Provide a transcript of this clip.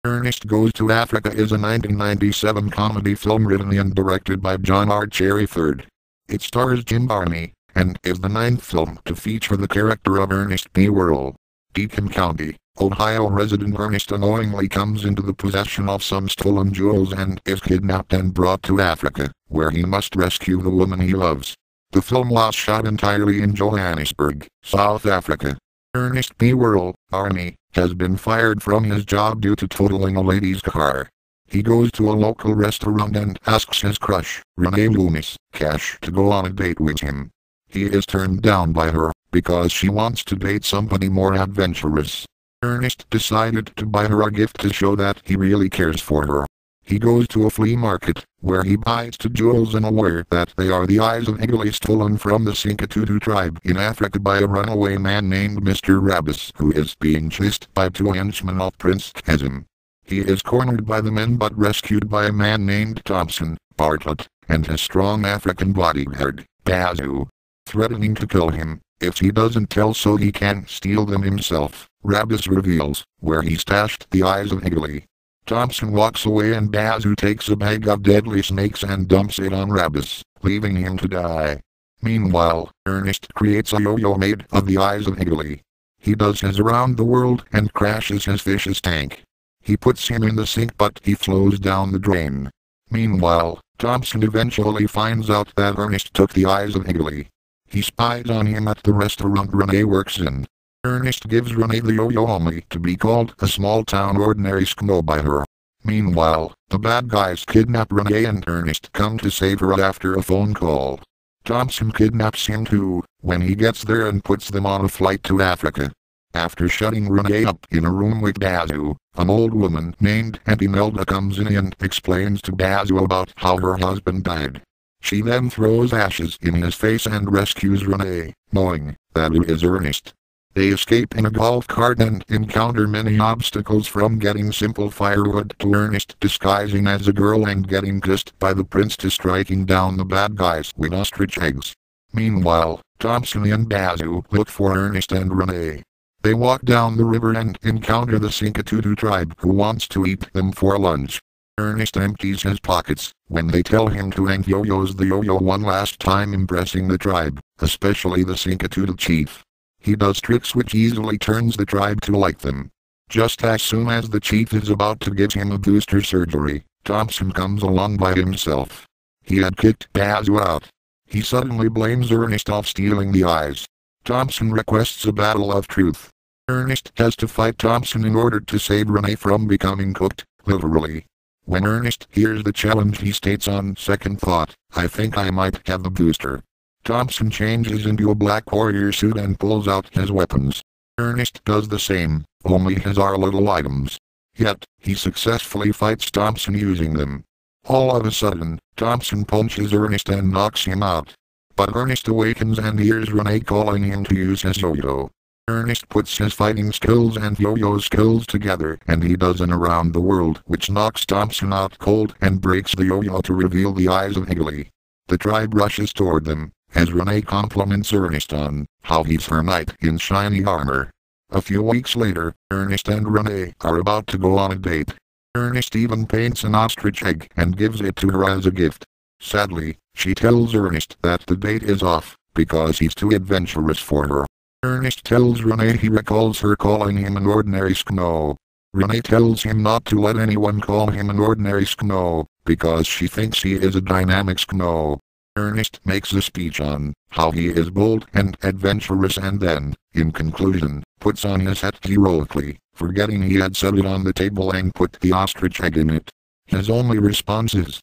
Ernest Goes to Africa is a 1997 comedy film written and directed by John R. Cherry III. It stars Jim Varney, and is the ninth film to feature the character of Ernest P. Worrell. Deacon County, Ohio resident Ernest unknowingly comes into the possession of some stolen jewels and is kidnapped and brought to Africa, where he must rescue the woman he loves. The film was shot entirely in Johannesburg, South Africa. Ernest P. Worrell, Army, has been fired from his job due to totaling a lady's car. He goes to a local restaurant and asks his crush, Renee Loomis, Cash, to go on a date with him. He is turned down by her, because she wants to date somebody more adventurous. Ernest decided to buy her a gift to show that he really cares for her. He goes to a flea market, where he buys two jewels and aware that they are the eyes of Eagle stolen from the Sinkatutu tribe in Africa by a runaway man named Mr. Rabbis, who is being chased by two henchmen of Prince Chasm. He is cornered by the men but rescued by a man named Thompson, Bartlett, and his strong African bodyguard, Bazoo. Threatening to kill him, if he doesn't tell so he can steal them himself, Rabbis reveals where he stashed the eyes of Eagle. Thompson walks away and Bazoo takes a bag of deadly snakes and dumps it on Rabbis, leaving him to die. Meanwhile, Ernest creates a yo-yo made of the eyes of Eagle. He does his around the world and crashes his fish's tank. He puts him in the sink but he flows down the drain. Meanwhile, Thompson eventually finds out that Ernest took the eyes of Eagle. He spies on him at the restaurant Renee works in. Ernest gives Renee the yo-yo only to be called a small-town ordinary skno by her. Meanwhile, the bad guys kidnap Renee and Ernest come to save her after a phone call. Thompson kidnaps him too, when he gets there and puts them on a flight to Africa. After shutting Renee up in a room with Bazoo, an old woman named Auntie Melda comes in and explains to Bazoo about how her husband died. She then throws ashes in his face and rescues Renee, knowing that it is Ernest. They escape in a golf cart and encounter many obstacles, from getting simple firewood to Ernest disguising as a girl and getting kissed by the prince to striking down the bad guys with ostrich eggs. Meanwhile, Thompson and Bazoo look for Ernest and Renee. They walk down the river and encounter the Sinkatutu tribe who wants to eat them for lunch. Ernest empties his pockets when they tell him to hang yo-yos the yo-yo one last time, impressing the tribe, especially the Sinkatutu chief. He does tricks which easily turns the tribe to like them. Just as soon as the chief is about to give him a booster surgery, Thompson comes along by himself. He had kicked Bazoo out. He suddenly blames Ernest of stealing the eyes. Thompson requests a battle of truth. Ernest has to fight Thompson in order to save Renee from becoming cooked, literally. When Ernest hears the challenge, he states on second thought, "I think I might have the booster." Thompson changes into a black warrior suit and pulls out his weapons. Ernest does the same, only his are little items. Yet, he successfully fights Thompson using them. All of a sudden, Thompson punches Ernest and knocks him out. But Ernest awakens and hears Renee calling him to use his yo-yo. Ernest puts his fighting skills and yo-yo skills together and he does an around the world which knocks Thompson out cold and breaks the yo-yo to reveal the eyes of Eagle. The tribe rushes toward them, as Renee compliments Ernest on how he's her knight in shiny armor. A few weeks later, Ernest and Renee are about to go on a date. Ernest even paints an ostrich egg and gives it to her as a gift. Sadly, she tells Ernest that the date is off, because he's too adventurous for her. Ernest tells Renee he recalls her calling him an ordinary skno. Renee tells him not to let anyone call him an ordinary skno, because she thinks he is a dynamic skno. Ernest makes a speech on how he is bold and adventurous and then, in conclusion, puts on his hat heroically, forgetting he had set it on the table and put the ostrich egg in it. His only response is